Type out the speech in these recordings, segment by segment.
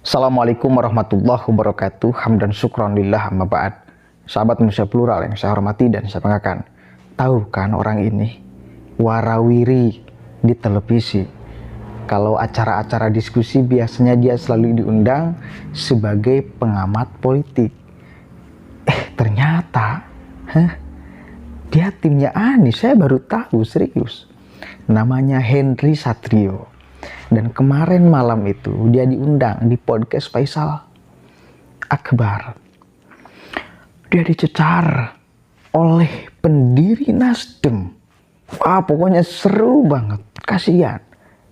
Assalamualaikum warahmatullahi wabarakatuh. Hamdan syukran lillah amma ba'd. Sahabat manusia plural yang saya hormati dan saya banggakan. Tahu kan orang ini warawiri di televisi. Kalau acara-acara diskusi biasanya dia selalu diundang sebagai pengamat politik. Ternyata dia timnya Anies. Saya baru tahu, serius. Namanya Henry Satrio. Dan kemarin malam itu dia diundang di podcast Faisal Akbar. Dia dicecar oleh pendiri Nasdem. Wah, pokoknya seru banget. Kasihan.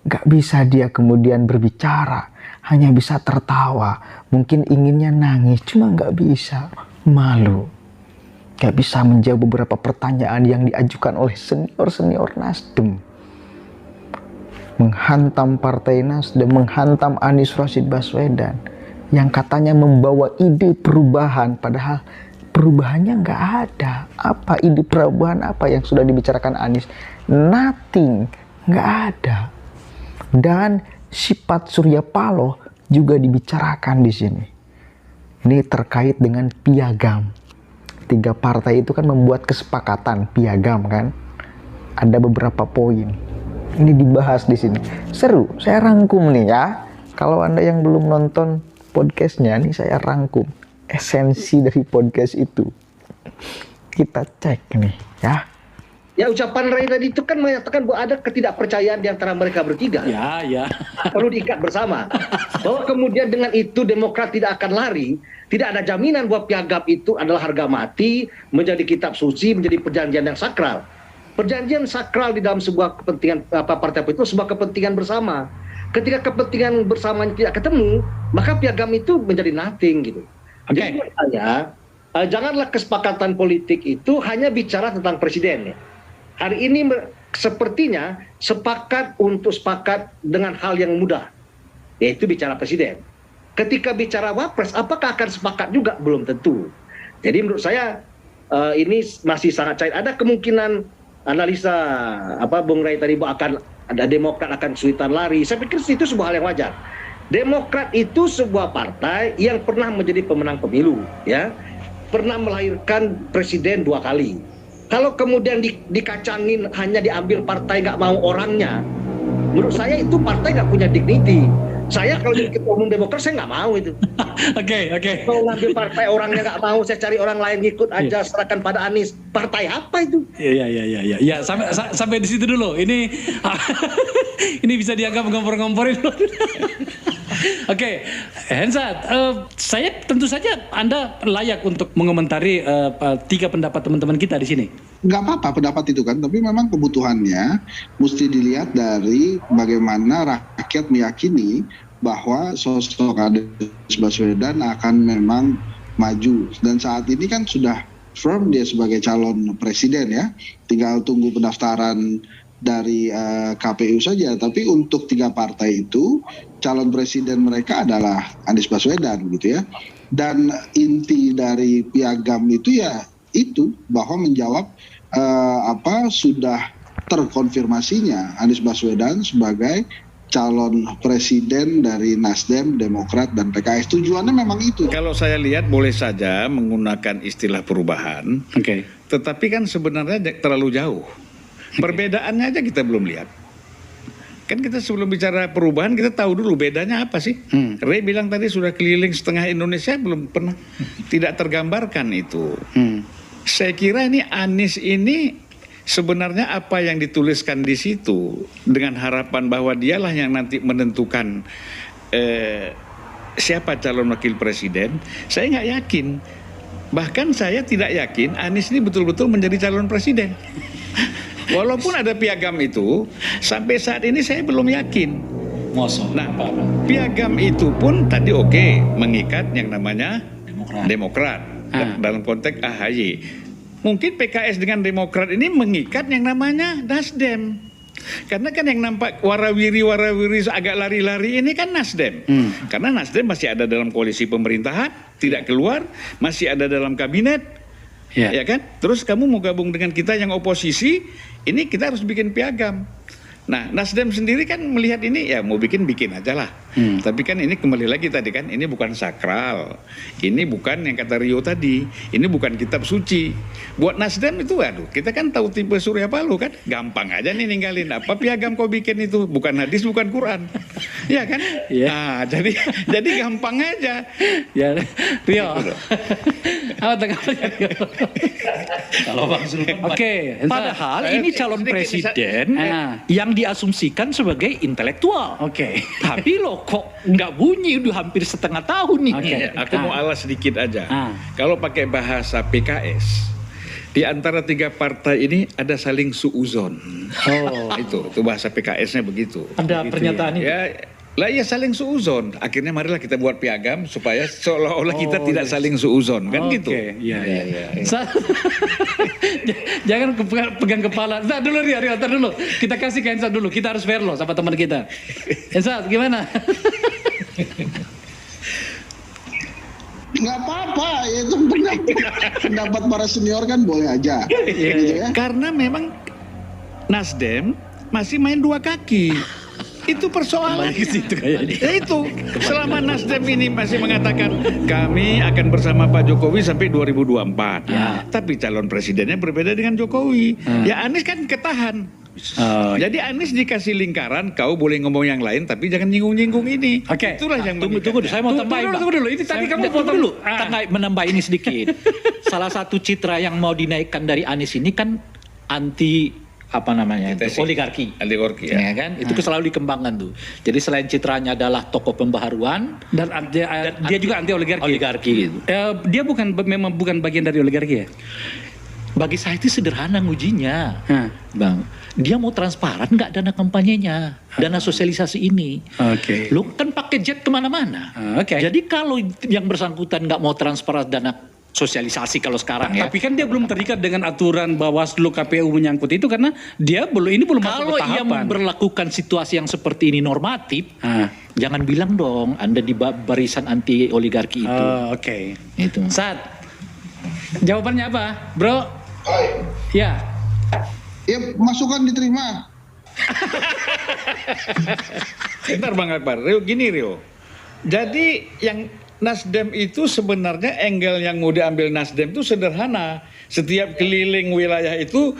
Gak bisa dia kemudian berbicara. Hanya bisa tertawa. Mungkin inginnya nangis, cuma gak bisa. Malu. Gak bisa menjawab beberapa pertanyaan yang diajukan oleh senior-senior Nasdem. Menghantam partai Nasdem, menghantam Anies Rashid Baswedan yang katanya membawa ide perubahan, padahal perubahannya nggak ada. Apa ide perubahan apa yang sudah dibicarakan Anies? Nothing, nggak ada. Dan sifat Surya Paloh juga dibicarakan di sini. Ini terkait dengan piagam. 3 partai itu kan membuat kesepakatan piagam kan. Ada beberapa poin. Ini dibahas di sini. Seru, saya rangkum nih ya. Kalau Anda yang belum nonton podcastnya, nih saya rangkum esensi dari podcast itu. Kita cek nih ya. Ya, ucapan Ray tadi itu kan menyatakan bahwa ada ketidakpercayaan di antara mereka bertiga. Ya. Perlu diikat bersama. Bahwa kemudian dengan itu Demokrat tidak akan lari, tidak ada jaminan bahwa piagam itu adalah harga mati, menjadi kitab suci, menjadi perjanjian yang sakral. Perjanjian sakral di dalam sebuah kepentingan partai politik itu sebuah kepentingan bersama. Ketika kepentingan bersamanya tidak ketemu, maka piagam itu menjadi nothing gitu. Jadi menurut saya, janganlah kesepakatan politik itu hanya bicara tentang presiden ya. Hari ini sepertinya sepakat dengan hal yang mudah, yaitu bicara presiden. Ketika bicara wapres, apakah akan sepakat juga? Belum tentu. Jadi menurut saya ini masih sangat cair. Ada kemungkinan analisa Bung Ray tadi akan ada Demokrat akan kesulitan lari. Saya pikir itu sebuah hal yang wajar. Demokrat itu sebuah partai yang pernah menjadi pemenang pemilu, ya, pernah melahirkan presiden 2 kali. Kalau kemudian dikacangin hanya diambil partai nggak mau orangnya, menurut saya itu partai nggak punya dignity. Saya kalau jadi ketua umum Demokrat saya nggak mau itu. Oke. Kalau ngambil partai orangnya nggak mau, saya cari orang lain ngikut aja, serahkan pada Anies. Partai apa itu? Iya. Ya, sampai di situ dulu. Ini ini bisa dianggap ngompor-ngomporin. Oke, Hensat, saya tentu saja Anda layak untuk mengomentari 3 pendapat teman-teman kita di sini. Nggak apa-apa pendapat itu kan, tapi memang kebutuhannya mesti dilihat dari bagaimana rakyat meyakini bahwa sosok Anies Baswedan akan memang maju. Dan saat ini kan sudah firm dia sebagai calon presiden ya, tinggal tunggu pendaftaran dari KPU saja. Tapi untuk 3 partai itu calon presiden mereka adalah Anies Baswedan gitu ya. Dan inti dari piagam itu ya itu bahwa menjawab sudah terkonfirmasinya Anies Baswedan sebagai calon presiden dari Nasdem, Demokrat, dan PKS. Tujuannya memang itu. Kalau saya lihat boleh saja menggunakan istilah perubahan, tetapi kan sebenarnya terlalu jauh. Perbedaannya aja kita belum lihat. Kan kita sebelum bicara perubahan kita tahu dulu bedanya apa sih. Ray bilang tadi sudah keliling setengah Indonesia, belum pernah tidak tergambarkan itu. Saya kira ini Anies ini sebenarnya apa yang dituliskan di situ dengan harapan bahwa dialah yang nanti menentukan siapa calon wakil presiden, saya nggak yakin. Bahkan saya tidak yakin Anies ini betul-betul menjadi calon presiden. Walaupun ada piagam itu, sampai saat ini saya belum yakin. Nah, piagam itu pun tadi mengikat yang namanya Demokrat. Dalam konteks AHY. Mungkin PKS dengan Demokrat ini mengikat yang namanya Nasdem. Karena kan yang nampak warawiri agak lari-lari ini kan Nasdem. Karena Nasdem masih ada dalam koalisi pemerintahan, tidak keluar, masih ada dalam kabinet. Ya kan? Terus kamu mau gabung dengan kita yang oposisi, ini kita harus bikin piagam. Nah, Nasdem sendiri kan melihat ini ya mau bikin aja lah. Tapi kan ini kembali lagi tadi kan, ini bukan sakral. Ini bukan yang kata Rio tadi. Ini bukan kitab suci. Buat Nasdem itu, aduh, kita kan tahu tipe Surya Paloh kan, gampang aja nih ninggalin. Apa piagam kau bikin itu? Bukan hadis, bukan Quran. Ya kan? Nah, jadi gampang aja. Ya, Rio. Apa tanggapannya Rio? Kalau Bang Zulfan. Oke, Padahal ini calon presiden yang diasumsikan sebagai intelektual. Oke. Tapi loh kok nggak bunyi udah hampir setengah tahun nih. Oke. Aku mau alas sedikit aja. Ah. Kalau pakai bahasa PKS, di antara 3 partai ini ada saling suuzon. Oh, Itu bahasa PKS-nya begitu. Ada pernyataan itu. Ya, lah ya saling suuzon. Akhirnya marilah kita buat piagam supaya seolah-olah kita tidak saling suuzon, kan gitu. Oke, iya. Jangan pegang kepala. Entar dulu Rio, entar dulu. Kita kasih ke Ensa dulu. Kita harus fair loh sama teman kita. Ensa, gimana? Nggak apa-apa, itu pendapat para senior kan boleh aja. Gitu ya. Karena memang Nasdem masih main 2 kaki. Itu persoalan. Ya itu, selama Nasdem ini masih mengatakan kami akan bersama Pak Jokowi sampai 2024. Tapi calon presidennya berbeda dengan Jokowi. Ya Anies kan ketahan. Jadi Anies dikasih lingkaran, kau boleh ngomong yang lain tapi jangan nyinggung-nyinggung ini. Oke. Itulah yang Tunggu, saya mau tambahin. Tunggu dulu. Ini tadi kamu Tunggu potong dulu. Menambah ini sedikit. Salah satu citra yang mau dinaikkan dari Anies ini kan anti apa namanya itu, oligarki. Oligarki Ya kan? Itu selalu dikembangkan tuh. Jadi selain citranya adalah tokoh pembaharuan dan dia juga anti oligarki. gitu. Dia memang bukan bagian dari oligarki ya? Bagi saya itu sederhana ngujinya, Bang. Dia mau transparan nggak dana kampanyenya, dana sosialisasi ini. Oke. Lu kan pakai jet kemana-mana. Oke. Jadi kalau yang bersangkutan nggak mau transparan dana sosialisasi kalau sekarang ya. Tapi kan dia belum terikat dengan aturan Bawaslu KPU menyangkut itu karena dia belum masuk Kalau ke ia tahapan. memperlakukan situasi yang seperti ini normatif, jangan bilang dong Anda di barisan anti oligarki itu. Oke. Itu. Saat jawabannya apa, Bro? Ya. Ya masukan diterima. Bentar Bang Akbar, Rio. Jadi yang Nasdem itu sebenarnya angle yang mau diambil Nasdem itu sederhana. Setiap keliling wilayah itu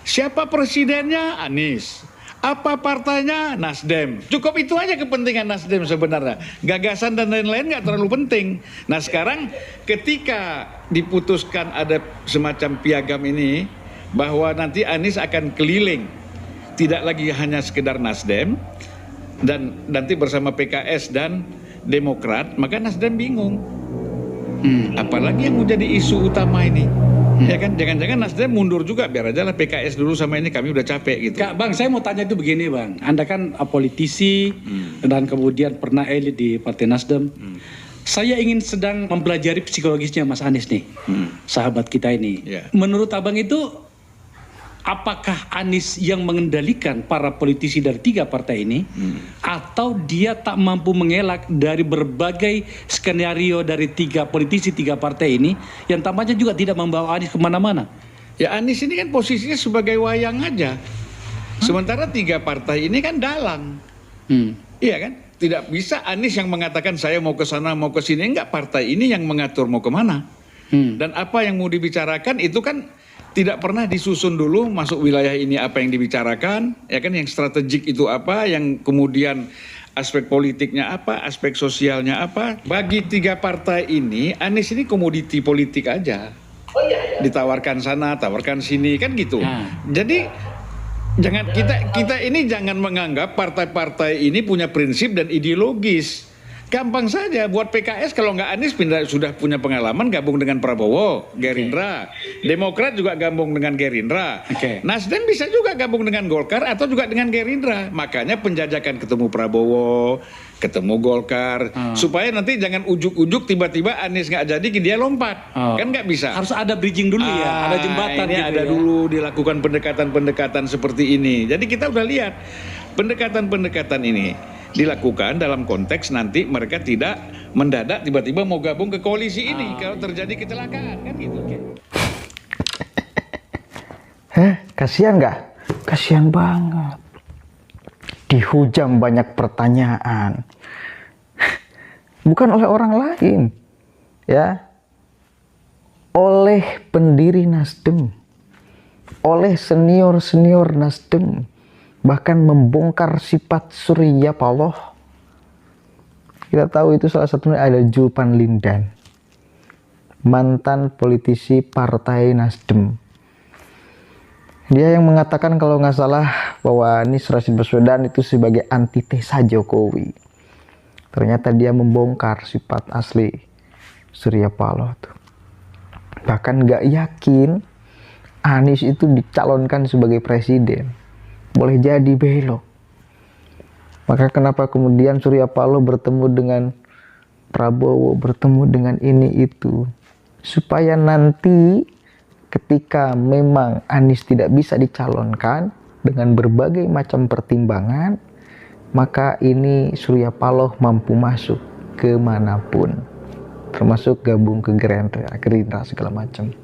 siapa presidennya? Anies. Apa partainya? Nasdem. Cukup itu aja kepentingan Nasdem sebenarnya. Gagasan dan lain-lain nggak terlalu penting. Nah sekarang ketika diputuskan ada semacam piagam ini bahwa nanti Anies akan keliling, tidak lagi hanya sekedar Nasdem dan nanti bersama PKS dan Demokrat, maka Nasdem bingung. Apalagi yang menjadi isu utama ini. Ya kan, jangan-jangan Nasdem mundur juga, biar aja lah PKS dulu sama ini, kami udah capek gitu. Kak, Bang, saya mau tanya itu begini, Bang. Anda kan politisi dan kemudian pernah elit di Partai Nasdem. Saya ingin sedang mempelajari psikologisnya Mas Anies nih, sahabat kita ini. Ya. Menurut Abang itu, apakah Anies yang mengendalikan para politisi dari 3 partai ini, atau dia tak mampu mengelak dari berbagai skenario dari 3 politisi 3 partai ini, yang tampaknya juga tidak membawa Anies kemana-mana? Ya Anies ini kan posisinya sebagai wayang aja. Sementara 3 partai ini kan dalang. Iya kan? Tidak bisa Anies yang mengatakan saya mau ke sana, mau ke sini. Enggak, partai ini yang mengatur mau kemana. Dan apa yang mau dibicarakan itu kan tidak pernah disusun dulu masuk wilayah ini apa yang dibicarakan, ya kan, yang strategik itu apa, yang kemudian aspek politiknya apa, aspek sosialnya apa. Bagi 3 partai ini, Anies ini komoditi politik aja. Ditawarkan sana, tawarkan sini, kan gitu. Jadi jangan kita ini jangan menganggap partai-partai ini punya prinsip dan ideologis. Gampang saja buat PKS kalau nggak Anies sudah punya pengalaman gabung dengan Prabowo, Gerindra. Demokrat juga gabung dengan Gerindra. Nasdem bisa juga gabung dengan Golkar atau juga dengan Gerindra. Makanya penjajakan ketemu Prabowo, ketemu Golkar, supaya nanti jangan ujuk-ujuk tiba-tiba Anies nggak jadi dia lompat. Kan nggak bisa. Harus ada bridging dulu ya, ada jembatan ini gitu ada ya. dulu dilakukan pendekatan-pendekatan seperti ini. Jadi kita udah lihat pendekatan-pendekatan ini dilakukan dalam konteks nanti mereka tidak mendadak tiba-tiba mau gabung ke koalisi ini kalau terjadi kecelakaan, kan gitu. Kasihan nggak? Kasihan banget. dihujam banyak pertanyaan. Bukan oleh orang lain, ya, oleh pendiri Nasdem, oleh senior-senior Nasdem, bahkan membongkar sifat Surya Paloh. Kita tahu itu salah satunya ada Julpan Lindan, mantan politisi Partai Nasdem. Dia yang mengatakan kalau nggak salah bahwa Anies Rashid Baswedan itu sebagai antitesa Jokowi. Ternyata dia membongkar sifat asli Surya Paloh tuh. Bahkan nggak yakin Anies itu dicalonkan sebagai presiden. Boleh jadi belok. Maka kenapa kemudian Surya Paloh bertemu dengan Prabowo, bertemu dengan ini itu, supaya nanti ketika memang Anies tidak bisa dicalonkan dengan berbagai macam pertimbangan, maka ini Surya Paloh mampu masuk kemanapun, termasuk gabung ke Gerindra segala macam.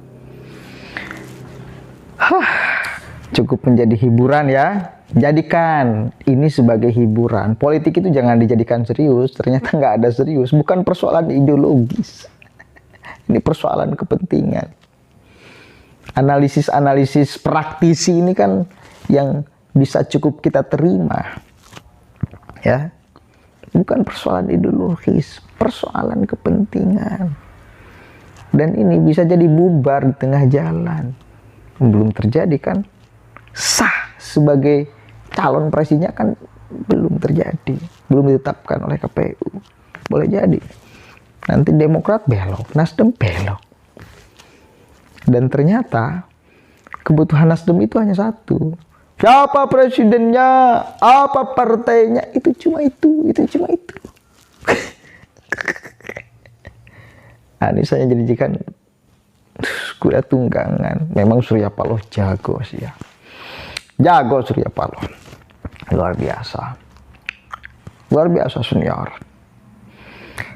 Cukup menjadi hiburan ya. Jadikan ini sebagai hiburan. Politik itu jangan dijadikan serius. Ternyata nggak ada serius. Bukan persoalan ideologis. Ini persoalan kepentingan. Analisis-analisis praktisi ini kan yang bisa cukup kita terima. Ya. Bukan persoalan ideologis. Persoalan kepentingan. Dan ini bisa jadi bubar di tengah jalan. Belum terjadi kan. Sah sebagai calon presidennya kan belum terjadi, belum ditetapkan oleh KPU. Boleh jadi nanti Demokrat belok, Nasdem belok. Dan ternyata kebutuhan Nasdem itu hanya satu. Siapa presidennya, apa partainya, itu cuma itu cuma itu. Anies saya jadikan kuda tunggangan. Memang Surya Paloh jago sih ya. Jago Surya Paloh. Luar biasa. Luar biasa senior.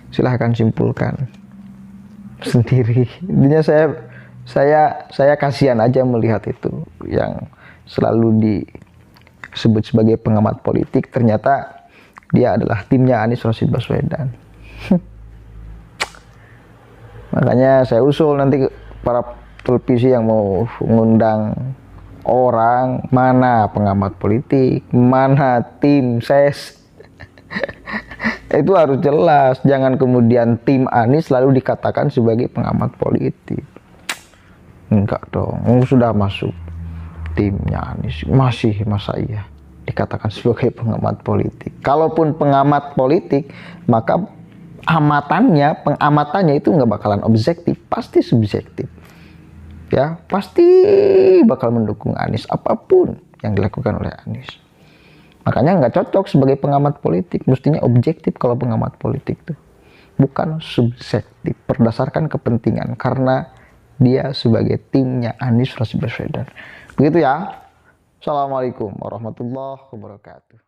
Silahkan simpulkan sendiri. Intinya saya kasihan aja melihat itu yang selalu disebut sebagai pengamat politik, ternyata dia adalah timnya Anies Rashid Baswedan. Makanya saya usul nanti para televisi yang mau mengundang orang, mana pengamat politik, mana tim ses. Itu harus jelas. Jangan kemudian tim Anies lalu dikatakan sebagai pengamat politik. Enggak dong, sudah masuk timnya Anies, masih masa iya dikatakan sebagai pengamat politik. Kalaupun pengamat politik, maka pengamatannya itu nggak bakalan objektif, pasti subjektif. Ya, pasti bakal mendukung Anies apapun yang dilakukan oleh Anies. Makanya nggak cocok sebagai pengamat politik, mestinya objektif kalau pengamat politik tuh, bukan subjektif berdasarkan kepentingan karena dia sebagai timnya Anies Rashid Baswedan. Begitu ya. Assalamualaikum warahmatullahi wabarakatuh.